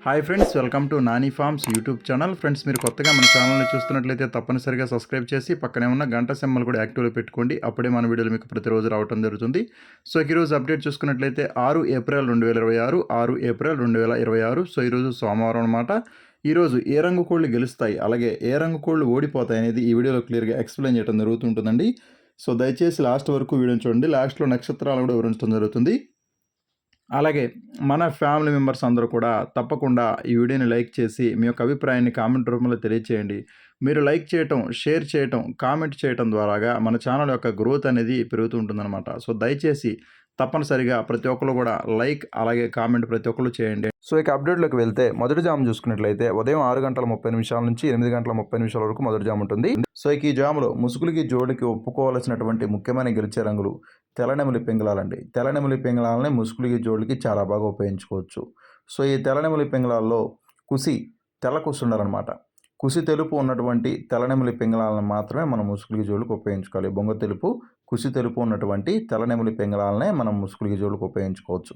Hi friends, welcome to Nani forms YouTube channel. Friends, మీరు కొత్తగా మన ఛానల్ని చూస్తున్నట్లయితే తప్పనిసరిగా సబ్స్క్రైబ్ చేసి పక్కనే ఉన్న గంట సింబల్ కూడా యాక్టివ్లో పెట్టుకోండి. అప్పుడే మన వీడియోలు మీకు ప్రతిరోజు రావడం జరుగుతుంది. సో ఈరోజు అప్డేట్ చూసుకున్నట్లయితే 6 ఏప్రిల్ 2026, 6 ఏప్రిల్ 2026. సో ఈరోజు సోమవారం అనమాట. ఈరోజు ఏ రంగు కోళ్ళు గెలుస్తాయి, అలాగే ఏ రంగు కోళ్ళు ఓడిపోతాయి అనేది ఈ వీడియోలో క్లియర్గా ఎక్స్ప్లెయిన్ చేయడం జరుగుతుంటుందండి. సో దయచేసి లాస్ట్ వరకు వీడియోని చూడండి. లాస్ట్లో నక్షత్రాలు కూడా వివరించడం జరుగుతుంది. అలాగే మన ఫ్యామిలీ మెంబర్స్ అందరూ కూడా తప్పకుండా ఈ వీడియోని లైక్ చేసి మీ యొక్క అభిప్రాయాన్ని కామెంట్ రూపంలో తెలియచేయండి. మీరు లైక్ చేయటం, షేర్ చేయటం, కామెంట్ చేయటం ద్వారాగా మన ఛానల్ యొక్క గ్రోత్ అనేది పెరుగుతూ ఉంటుందన్నమాట. సో దయచేసి తప్పనిసరిగా ప్రతి ఒక్కరు కూడా లైక్ అలాగే కామెంట్ ప్రతి ఒక్కరు చేయండి. సో ఇక అప్డేట్లోకి వెళ్తే మొదటి జాము చూసుకున్నట్లయితే ఉదయం 6:30 నుంచి 8:30 వరకు మొదటి జాము ఉంటుంది. సో ఇక ఈ జాములో ముసుగులకి జోడికి ఒప్పుకోవాల్సినటువంటి ముఖ్యమైన గెలిచే రంగులు తెల్లనెమిలి పింగళాలండి. తెల్లనెమిలి పింగళాలని ముసుగులకి జోడికి చాలా బాగా ఉపయోగించుకోవచ్చు. సో ఈ తెల్లనెమిలి పింగళాల్లో కుసి తెల్ల కుసి ఉండాలన్నమాట. కుసి తెలుపు ఉన్నటువంటి తెల్లనెమిలి పింగళాలను మాత్రమే మనం ముసుగులకి జోడులకు ఉపయోగించుకోవాలి. బొంగ తెలుపు, కుసి తెలుపు ఉన్నటువంటి తెల్లనెమిలి పింగళాలనే మనం ముసుగులకి జోడులకు ఉపయోగించుకోవచ్చు.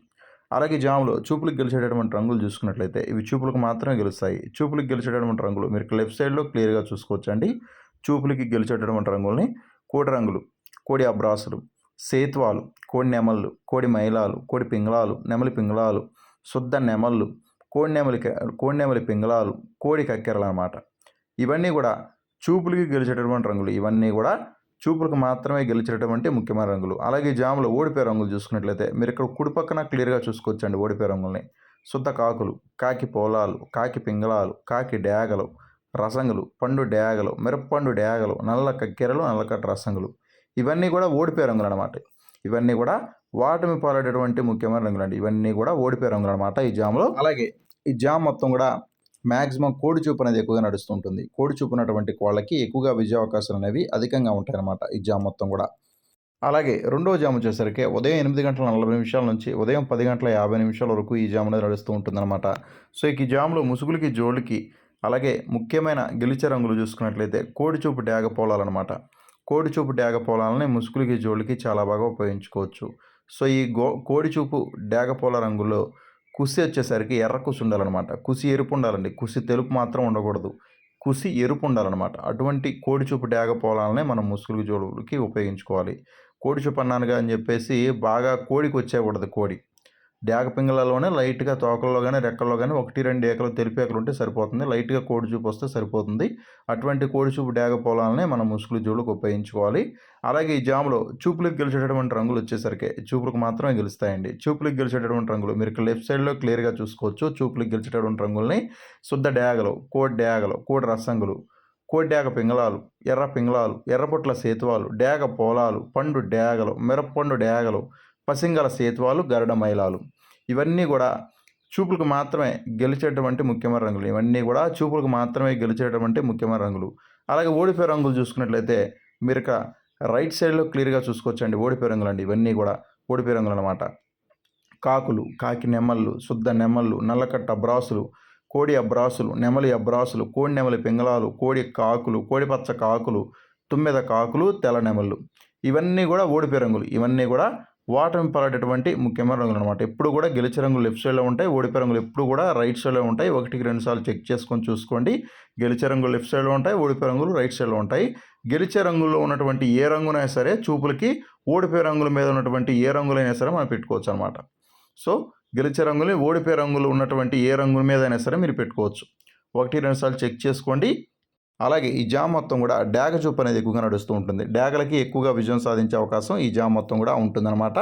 అలాగే జాములో చూపులకు గెలిచేటటువంటి రంగులు చూసుకున్నట్లయితే ఇవి చూపులకు మాత్రమే గెలుస్తాయి. చూపులకు గెలిచేటటువంటి రంగులు మీరు లెఫ్ట్ సైడ్లో క్లియర్గా చూసుకోవచ్చు అండి. చూపులకి గెలిచేటటువంటి రంగుల్ని కోడి రంగులు, కోడి అబ్రాసులు, సేత్వాలు, కోడి నెమళ్ళు, కోడి మైలాలు, కోడి పింగళాలు, నెమలి పింగళాలు, శుద్ధ నెమళ్ళు, కోడి నెమలి పింగళాలు, కోడి కక్కెరలు అన్నమాట. ఇవన్నీ కూడా చూపులకి గెలిచేటటువంటి రంగులు. ఇవన్నీ కూడా చూపులకు మాత్రమే గెలిచేటటువంటి ముఖ్యమైన రంగులు. అలాగే జాములో ఓడిపోయే రంగులు చూసుకున్నట్లయితే మీరు ఇక్కడ కుడి పక్కన క్లియర్గా చూసుకోవచ్చండి ఓడిపోయే రంగుల్ని. శుద్ధ కాకులు, కాకి పోలాలు, కాకి పింగళాలు, కాకి డేగలు, రసంగులు, పండు డేగలు, మిరప్పండు డేగలు, నల్ల కక్కెరలు, నల్లకట్ట రసంగులు. ఇవన్నీ కూడా ఓడిపోయే రంగులు అనమాట. ఇవన్నీ కూడా వాటమి పాలేటటువంటి ముఖ్యమైన రంగులు అండి. ఇవన్నీ కూడా ఓడిపోయే రంగులు అనమాట ఈ జాములో. అలాగే ఈ జామ్ మొత్తం కూడా మ్యాక్సిమం కోడి చూపు అనేది ఎక్కువగా నడుస్తుంటుంది. కోడి చూపు ఉన్నటువంటి కోళ్ళకి ఎక్కువగా విజయ అవకాశాలు అనేవి అధికంగా ఉంటాయి అన్నమాట ఈ జామ్ మొత్తం కూడా. అలాగే రెండవ జాము వచ్చేసరికి ఉదయం 8:40 నుంచి ఉదయం 10:50 వరకు ఈ జాము అనేది నడుస్తూ ఉంటుందన్నమాట. సో ఈ జాములో ముసుగులకి జోళ్ళకి అలాగే ముఖ్యమైన గెలిచే రంగులు చూసుకున్నట్లయితే కోడి చూపు డ్యాగ పోలాలన్నమాట. కోడి చూపు డ్యాగ పోలాలని ముసుగులకి జోళ్ళకి చాలా బాగా ఉపయోగించుకోవచ్చు. సో ఈ కోడి చూపు డ్యాగ పోల రంగులో కుసి వచ్చేసరికి ఎర్ర కుసి ఉండాలన్నమాట. కుసి ఎరుపు ఉండాలండి. కుసి తెలుపు మాత్రం ఉండకూడదు. కుసి ఎరుపు ఉండాలన్నమాట. అటువంటి కోడి చూపు డ్యాగ పోలాలనే మనం ముసుగులకి జోళ్ళకి ఉపయోగించుకోవాలి. కోడి చూపు అన్నానుగా అని చెప్పేసి బాగా కోడికి వచ్చేయకూడదు. కోడి డ్యాగ పింగళలోనే లైట్గా తోకల్లో కానీ రెక్కల్లో కానీ 1-2 ఏకలు తెలిపి ఏకలు ఉంటే సరిపోతుంది. లైట్గా కోడి చూపు వస్తే సరిపోతుంది. అటువంటి కోడి చూపు డ్యాగ పోలాలనే మనం ముసుగుల జోళ్ళకి ఉపయోగించుకోవాలి. అలాగే ఈ జాములో చూపులకు గెలిచేటటువంటి రంగులు వచ్చేసరికి చూపులకు మాత్రమే గెలుస్తాయండి. చూపులకు గెలిచేటటువంటి రంగులు మీరు లెఫ్ట్ సైడ్లో క్లియర్గా చూసుకోవచ్చు. చూపులకు గెలిచేటటువంటి రంగుల్ని శుద్ధ డ్యాగలు, కోడి రసంగులు, కోడి డ్యాగ పింగళాలు, ఎర్ర పింగళాలు, ఎర్రపొట్ల సేతువాలు, డ్యాగ పోలాలు, పండు డ్యాగలు, మిరప్పండు డ్యాగలు, పసింగల సేతువాలు, గరుడ మైలాలు. ఇవన్నీ కూడా చూపులకు మాత్రమే గెలిచేటువంటి ముఖ్యమైన రంగులు. ఇవన్నీ కూడా చూపులకు మాత్రమే గెలిచేటువంటి ముఖ్యమైన రంగులు. అలాగే ఓడిపోయే రంగులు చూసుకున్నట్లయితే మీరు రైట్ సైడ్లో క్లియర్గా చూసుకోవచ్చండి. ఓడిపోయే రంగులు అండి. ఇవన్నీ కూడా ఓడిపోయే రంగులు అనమాట. కాకులు, కాకి నెమళ్ళు, శుద్ధ నెమళ్ళు, నల్లకట్ట అబ్రాసులు, కోడి అబ్రాసులు, నెమలి అబ్రాసులు, కోడి నెమలి పింగళాలు, కోడి కాకులు, కోడి పచ్చ కాకులు, తుమ్మెద కాకులు, తెల్ల నెమళ్ళు. ఇవన్నీ కూడా ఓడిపోయే రంగులు. ఇవన్నీ కూడా వాటమి పాలేటటువంటి ముఖ్యమైన రంగులు అనమాట. ఎప్పుడు కూడా గెలిచే రంగులు లెఫ్ట్ సైడ్లో ఉంటాయి. ఓడిపోయే రంగులు ఎప్పుడు కూడా రైట్ సైడ్లో ఉంటాయి. 1-2 సార్లు చెక్ చేసుకొని చూసుకోండి. గెలిచే రంగులు లెఫ్ట్ సైడ్లో ఉంటాయి. ఓడిపోయే రంగులు రైట్ సైడ్లో ఉంటాయి. గెలిచే రంగుల్లో ఉన్నటువంటి ఏ రంగునైనా సరే చూపులకి ఓడిపోయే రంగుల మీద ఉన్నటువంటి ఏ రంగులైనా సరే మనం పెట్టుకోవచ్చు అనమాట. సో గెలిచే రంగులు ఓడిపోయే రంగులు ఉన్నటువంటి ఏ రంగుల మీద అయినా సరే మీరు పెట్టుకోవచ్చు. 1-2 సార్లు చెక్ చేసుకోండి. అలాగే ఈ జామ్ మొత్తం కూడా డ్యాగ చూపు అనేది ఎక్కువగా నడుస్తూ ఉంటుంది. డ్యాగలకి ఎక్కువగా విజయం సాధించే అవకాశం ఈ జామ్ మొత్తం కూడా ఉంటుందన్నమాట.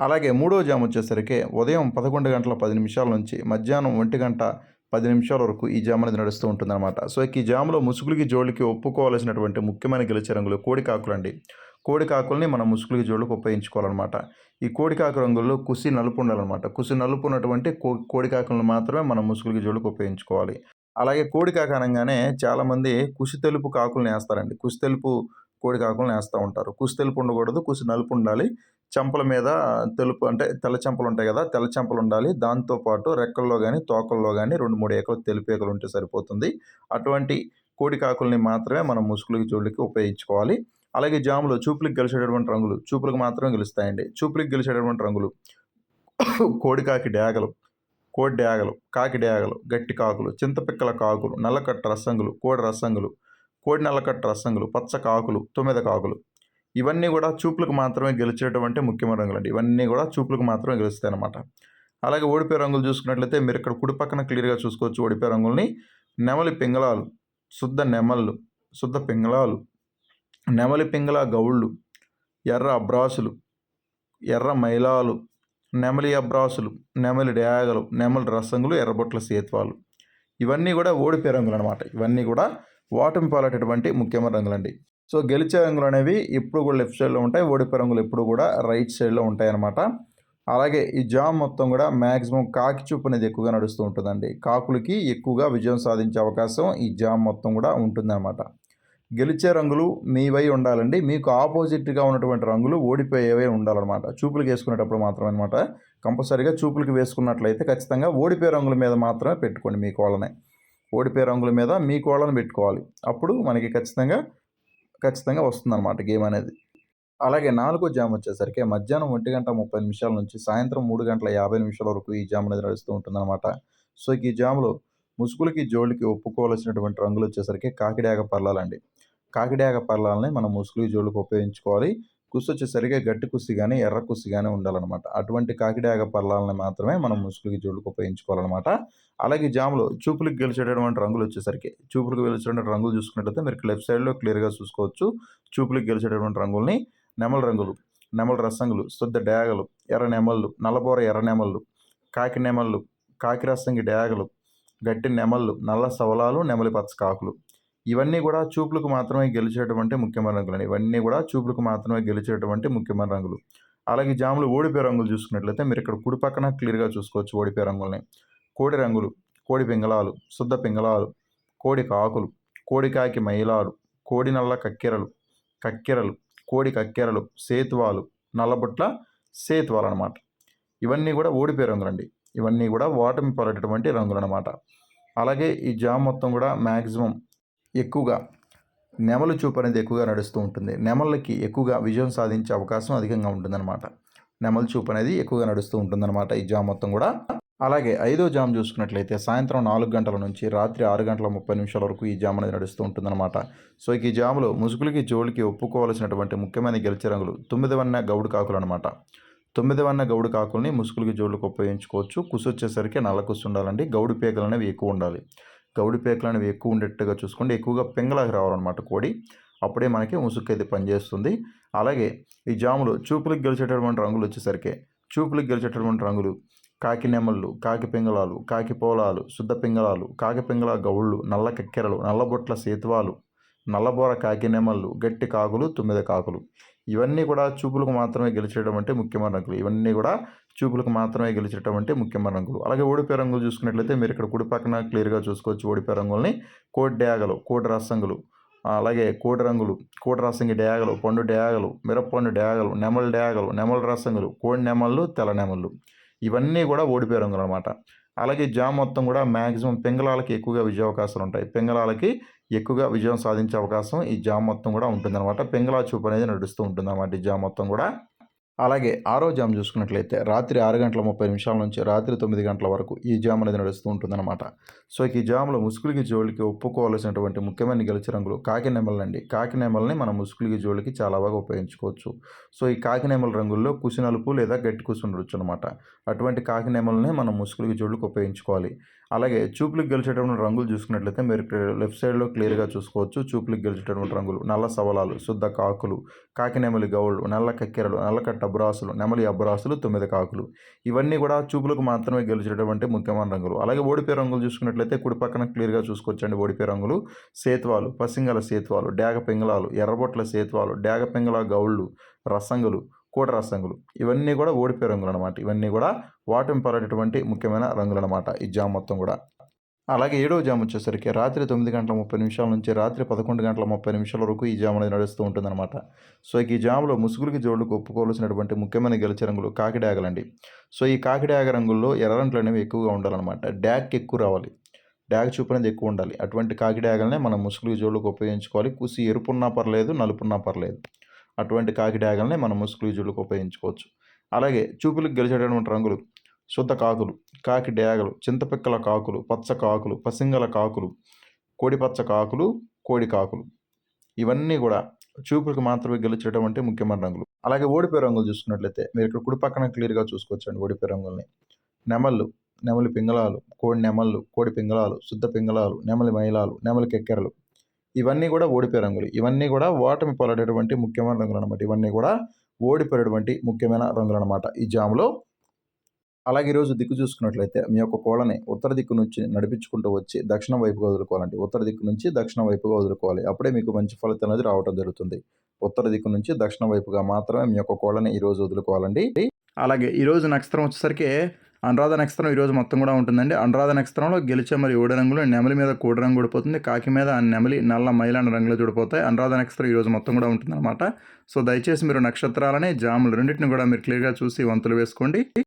అలాగే మూడో జామ్ వచ్చేసరికి ఉదయం 11:10 నుంచి మధ్యాహ్నం 1:10 వరకు ఈ జామ్ అనేది నడుస్తూ ఉంటుందన్నమాట. సో ఈ జామ్లో ముసుగులకి జోళ్ళకి ఒప్పుకోవాల్సినటువంటి ముఖ్యమైన గెలిచే రంగులు కోడి కాకులు అండి. కోడి కాకుల్ని మనం ముసుగులకి జోళ్ళకి ఉపయోగించుకోవాలన్నమాట. ఈ కోడి కాకు రంగుల్లో కుసి నలుపు ఉండాలన్నమాట. కుసి నలుపు ఉన్నటువంటి కోడి కాకులను మాత్రమే మనం ముసుగులకి జోళ్ళకి ఉపయోగించుకోవాలి. అలాగే కోడి కాక అనగానే చాలామంది కుసి తెలుపు కాకులను వేస్తారండి. కుసి తెలుపు కోడి కాకులను వేస్తూ ఉంటారు. కుసి తెలుపు ఉండకూడదు. కుసి నలుపు ఉండాలి. చెంపల మీద తెలుపు అంటే తెల్ల చెంపలు ఉంటాయి కదా, తెల్ల చెంపలు ఉండాలి. దాంతోపాటు రెక్కల్లో కానీ తోకల్లో కానీ 2-3 ఏకలు తెలుపు ఏకలు ఉంటే సరిపోతుంది. అటువంటి కోడి కాకుల్ని మాత్రమే మనం ముసుగులకి జోళ్ళకి ఉపయోగించుకోవాలి. అలాగే జాములో చూపులకు గెలిచేటటువంటి రంగులు చూపులకు మాత్రమే గెలుస్తాయండి. చూపులకు గెలిచేటటువంటి రంగులు కోడికాకి డ్యాగలు, కోడి డ్యాగలు, కాకి డ్యాగలు, గట్టి కాకులు, చింతపిక్కల కాకులు, నల్లకట్ట రసంగులు, కోడి రసంగులు, కోడి నల్లకట్ట రసంగులు, పచ్చ కాకులు, తొమ్మిద కాకులు. ఇవన్నీ కూడా చూపులకు మాత్రమే గెలిచేటువంటి ముఖ్యమైన రంగులండి. ఇవన్నీ కూడా చూపులకు మాత్రమే గెలుస్తాయి అన్నమాట. అలాగే ఓడిపోయే రంగులు చూసుకున్నట్లయితే మీరు ఇక్కడ కుడి పక్కన క్లియర్గా చూసుకోవచ్చు ఓడిపోయే రంగుల్ని. నెమలి పింగళాలు, శుద్ధ నెమళ్ళు, శుద్ధ పింగళాలు, నెమలి పింగళ గౌళ్ళు, ఎర్ర అబ్రాసులు, ఎర్ర మైలాలు, నెమలి అబ్రాసులు, నెమలి డ్యాగలు, నెమలి రసంగులు, ఎర్రబొట్ల సేత్వాలు. ఇవన్నీ కూడా ఓడిపోయే రంగులు అనమాట. ఇవన్నీ కూడా ఓటమి పాలైనటువంటి ముఖ్యమైన రంగులండి. సో గెలిచే రంగులు అనేవి ఎప్పుడు కూడా లెఫ్ట్ సైడ్లో ఉంటాయి, ఓడిపోయే రంగులు ఎప్పుడు కూడా రైట్ సైడ్లో ఉంటాయి అన్నమాట. అలాగే ఈ జామ్ మొత్తం కూడా మ్యాక్సిమం కాకి చూపు అనేది ఎక్కువగా నడుస్తూ ఉంటుందండి. కాకులకి ఎక్కువగా విజయం సాధించే అవకాశం ఈ జామ్ మొత్తం కూడా ఉంటుందన్నమాట. గెలిచే రంగులు మీవై ఉండాలండి. మీకు ఆపోజిట్గా ఉన్నటువంటి రంగులు ఓడిపోయేవే ఉండాలన్నమాట. చూపులకు వేసుకునేటప్పుడు మాత్రమే అనమాట. కంపల్సరీగా చూపులకు వేసుకున్నట్లయితే ఖచ్చితంగా ఓడిపోయే రంగుల మీద మాత్రమే పెట్టుకోండి మీ కోళ్ళని. ఓడిపోయే రంగుల మీద మీ కోళ్ళని పెట్టుకోవాలి. అప్పుడు మనకి ఖచ్చితంగా వస్తుందన్నమాట గేమ్ అనేది. అలాగే 4వ జామ్ వచ్చేసరికి మధ్యాహ్నం 1:30 నుంచి సాయంత్రం 3:50 వరకు ఈ జామ్ అనేది నడుస్తూ ఉంటుందన్నమాట. సో ఈ జామ్లో ముసుగులకి జోళ్ళకి ఒప్పుకోవాల్సినటువంటి రంగులు వచ్చేసరికి కాకిడాగ పర్లాలండి. కాకిడాగ పర్లాలని మనం ముసుగులకి జోళ్ళకి ఉపయోగించుకోవాలి. కుస్సు వచ్చేసరికి గట్టి కుస్సి కానీ ఎర్ర కుస్సి కానీ ఉండాలన్నమాట. అటువంటి కాకిడాగ పర్లాలని మాత్రమే మనం ముసుగులకి జోళ్ళకి ఉపయోగించుకోవాలన్నమాట. అలాగే జామ్లో చూపులకు గెలిచేటటువంటి రంగులు వచ్చేసరికి చూపులకు గెలిచేటువంటి రంగులు చూసుకున్నట్లయితే మీరు లెఫ్ట్ సైడ్లో క్లియర్గా చూసుకోవచ్చు. చూపులకు గెలిచేటటువంటి రంగుల్ని నెమల రంగులు, నెమల రసంగులు, శుద్ధ డ్యాగలు, ఎర్ర నెమళ్ళు, నల్లబోర ఎర్ర నెమళ్ళు, కాకి నెమళ్ళు, కాకి రసంగి డ్యాగలు, గట్టి నెమళ్ళు, నల్ల సవలాలు, నెమలి పచ్చ కాకులు. ఇవన్నీ కూడా చూపులకు మాత్రమే గెలిచేటువంటి ముఖ్యమైన రంగులు. ఇవన్నీ కూడా చూపులకు మాత్రమే గెలిచేటువంటి ముఖ్యమైన రంగులు. అలాగే జాములు ఓడిపోయే రంగులు చూసుకున్నట్లయితే మీరు ఇక్కడ కుడి పక్కన క్లియర్గా చూసుకోవచ్చు ఓడిపోయే రంగుల్ని. కోడి రంగులు, కోడి పింగళాలు, శుద్ధ పింగళాలు, కోడి కాకులు, కోడి కాకి మైలాడు, కోడి నల్ల కక్కెరలు, కోడి కక్కెరలు, సేతువాలు, నల్లబొట్ల సేతువాలు అనమాట. ఇవన్నీ కూడా ఓడిపోయే రంగులండి. ఇవన్నీ కూడా ఓటమి పాలైనటువంటి రంగులు అనమాట. అలాగే ఈ జామ్ మొత్తం కూడా మ్యాక్సిమం ఎక్కువగా నెమలి చూపు అనేది ఎక్కువగా నడుస్తూ ఉంటుంది. నెమళ్ళకి ఎక్కువగా విజయం సాధించే అవకాశం అధికంగా ఉంటుందన్నమాట. నెమలి చూపు అనేది ఎక్కువగా నడుస్తూ ఉంటుందన్నమాట ఈ జామ్ మొత్తం కూడా. అలాగే 5వ జామ్ చూసుకున్నట్లయితే సాయంత్రం 4 గంటల నుంచి రాత్రి 6:30 వరకు ఈ జామ్ అనేది నడుస్తూ ఉంటుందన్నమాట. సో ఈ జాములో ముసుగులకి జోళ్ళకి ఒప్పుకోవాల్సినటువంటి ముఖ్యమైన గెలిచే రంగులు 9 వన్న గౌడు కాకులు అనమాట. 9 వన్న గౌడు కాకుల్ని ముసుగులకి జోళ్ళకి ఉపయోగించుకోవచ్చు. కుసు వచ్చేసరికి నల్ల కుసు ఉండాలండి. గౌడు పేకలు అనేవి ఎక్కువ ఉండాలి. గౌడి పేకలు అనేవి ఎక్కువ ఉండేట్టుగా చూసుకోండి. ఎక్కువగా పెంగళాకి రావాలన్నమాట కోడి. అప్పుడే మనకి ముసుగు అయితే పనిచేస్తుంది. అలాగే ఈ జాములో చూపులకు గెలిచేటటువంటి రంగులు వచ్చేసరికి చూపులకు గెలిచేటటువంటి రంగులు కాకి నెమళ్ళు, కాకి పింగళాలు, కాకి పోలాలు, శుద్ధ పింగళాలు, కాకి పింగళ గౌళ్ళు, నల్ల కక్కెరలు, నల్లబొట్ల సేతువాలు, నల్లబోర కాకి నెమళ్ళు, గట్టి కాకులు, 9 కాకులు. ఇవన్నీ కూడా చూపులకు మాత్రమే గెలిచేటటువంటి ముఖ్యమైన రంగులు. ఇవన్నీ కూడా చూపులకు మాత్రమే గెలిచేటటువంటి ముఖ్యమైన రంగులు. అలాగే ఓడిపోయే రంగులు చూసుకున్నట్లయితే మీరు ఇక్కడ కుడి పక్కన క్లియర్గా చూసుకోవచ్చు ఓడిపోయే రంగుల్ని. కోడి డ్యాగలు, కోడి రసంగులు, అలాగే కోడి రంగులు, కోడి రసంగి డ్యాగలు, పండు డ్యాగలు, మిరప్పండు డ్యాగలు, నెమల రసంగులు, కోడి నెమళ్ళు, తెల్ల నెమళ్ళు. ఇవన్నీ కూడా ఓడిపోయే రంగులు అనమాట. అలాగే జామ్ మొత్తం కూడా మ్యాక్సిమం పింగళాలకి ఎక్కువగా విజయ అవకాశాలు ఉంటాయి. పింగళాలకి ఎక్కువగా విజయం సాధించే అవకాశం ఈ జామ్ మొత్తం కూడా ఉంటుందన్నమాట. పింగళా చూపు అనేది నడుస్తూ ఉంటుందన్నమాట ఈ జామ్ మొత్తం కూడా. అలాగే 6వ జామ్ చూసుకున్నట్లయితే రాత్రి 6:30 నుంచి రాత్రి 9 గంటల వరకు ఈ జామ్ అనేది నడుస్తూ ఉంటుందన్నమాట. సో ఈ జామ్లో ముసుగులకి జోళ్ళకి ఒప్పుకోవాల్సినటువంటి ముఖ్యమైన గెలిచే రంగులు కాకి నెమలండి. కాకి నెమల్ని మనం ముసుగులకి జోళ్ళకి చాలా బాగా ఉపయోగించుకోవచ్చు. సో ఈ కాకి నెమల రంగుల్లో కుసి నలుపు లేదా గట్టి కుసి ఉండొచ్చు అనమాట. అటువంటి కాకి నెమల్ని మనం ముసుగులకి జోళ్ళకి ఉపయోగించుకోవాలి. అలాగే చూపులకు గెలిచేటటువంటి రంగులు చూసుకున్నట్లయితే మీరు లెఫ్ట్ సైడ్లో క్లియర్గా చూసుకోవచ్చు. చూపులకు గెలిచేటటువంటి రంగులు నల్ల సవలాలు, శుద్ధ కాకులు, కాకి నెమలి గౌళ్ళు, నల్ల కక్కెరలు, నల్లకట్ట అబ్రాసులు, నెమలి అబ్రాసులు, 9 కాకులు. ఇవన్నీ కూడా చూపులకు మాత్రమే గెలిచేటటువంటి ముఖ్యమైన రంగులు. అలాగే ఓడిపోయే రంగులు చూసుకున్నట్లయితే కుడి పక్కన క్లియర్గా చూసుకోవచ్చండి ఓడిపోయే రంగులు. సేతువాలు, పసింగల సేతువాలు, డ్యాగ పింగళాలు, ఎర్రబొట్ల సేతువాలు, డ్యాగ పింగళ గౌళ్ళు, రసంగులు, కోట రసంగులు. ఇవన్నీ కూడా ఓడిపోయే రంగులు అనమాట. ఇవన్నీ కూడా ఓటమి పాలైనటువంటి ముఖ్యమైన రంగులు అనమాట ఈ జామ్ మొత్తం కూడా. అలాగే 7వ జామ్ వచ్చేసరికి రాత్రి 9:30 నుంచి రాత్రి 11:30 వరకు ఈ జామ్ అనేది నడుస్తూ ఉంటుందన్నమాట. సో ఈ జామ్లో ముసుగులకి జోళ్ళకు ఒప్పుకోవాల్సినటువంటి ముఖ్యమైన గెలిచే రంగులు కాకిడాగలండి. సో ఈ కాకిడాగ రంగుల్లో ఎర్రంట్లు అనేవి ఎక్కువగా ఉండాలన్నమాట. డ్యాగ్ ఎక్కువ రావాలి. డ్యాగ్ చూపు అనేది ఎక్కువ ఉండాలి. అటువంటి కాకిడాగలనే మనం ముసుగులకి జోళ్ళకు ఉపయోగించుకోవాలి. కుసి ఎరుపున్నా పర్లేదు, నలుపున్నా పర్లేదు. అటువంటి కాకిడాగల్ని మనం ముసుగులకి జోళ్ళకు ఉపయోగించుకోవచ్చు. అలాగే చూపులకు గెలిచేటటువంటి రంగులు శుద్ధ కాకులు, కాకి డేగలు, చింతపిక్కల కాకులు, పచ్చ కాకులు, పసింగల కాకులు, కోడిపచ్చ కాకులు, కోడి కాకులు. ఇవన్నీ కూడా చూపులకు మాత్రమే గెలిచేటువంటి ముఖ్యమైన రంగులు. అలాగే ఓడిపోయే రంగులు చూసుకున్నట్లయితే మీరు ఇక్కడ కుడి పక్కన క్లియర్గా చూసుకోవచ్చండి ఓడిపోయే రంగుల్ని. నెమళ్ళు, నెమలి పింగళాలు, కోడి నెమళ్ళు, కోడి పింగళాలు, శుద్ధ పింగళాలు, నెమలి మైలాలు, నెమలి కెక్కెరలు. ఇవన్నీ కూడా ఓడిపోయే రంగులు. ఇవన్నీ కూడా ఓటమి పాలైనటువంటి ముఖ్యమైన రంగులు అనమాట. ఇవన్నీ కూడా ఓడిపోయేటువంటి ముఖ్యమైన రంగులు అనమాట ఈ జాములో. అలాగే ఈరోజు దిక్కు చూసుకున్నట్లయితే మీ యొక్క కోళ్ళని ఉత్తర దిక్కు నుంచి నడిపించుకుంటూ వచ్చి దక్షిణం వైపుగా వదులుకోవాలండి. ఉత్తర దిక్కు నుంచి దక్షిణం వైపుగా వదులుకోవాలి. అప్పుడే మీకు మంచి ఫలితం అనేది రావడం జరుగుతుంది. ఉత్తర దిక్కు నుంచి దక్షిణం వైపుగా మాత్రమే మీ యొక్క కోళ్ళని ఈరోజు వదులుకోవాలండి. అలాగే ఈరోజు నక్షత్రం వచ్చేసరికి అనురాధ నక్షత్రం ఈరోజు మొత్తం కూడా ఉంటుందండి. అనురాధ నక్షత్రంలో గెలిచే మరి 7 రంగులు, నెమలి మీద కోడి రంగు ఊడిపోతుంది, కాకి మీద నెమలి నల్ల మైలాన రంగులు చూడిపోతాయి. అనురాధ నక్షత్రం ఈరోజు మొత్తం కూడా ఉంటుందన్నమాట. సో దయచేసి మీరు నక్షత్రాలని జాములు రెండింటిని కూడా మీరు క్లియర్గా చూసి వంతులు వేసుకోండి.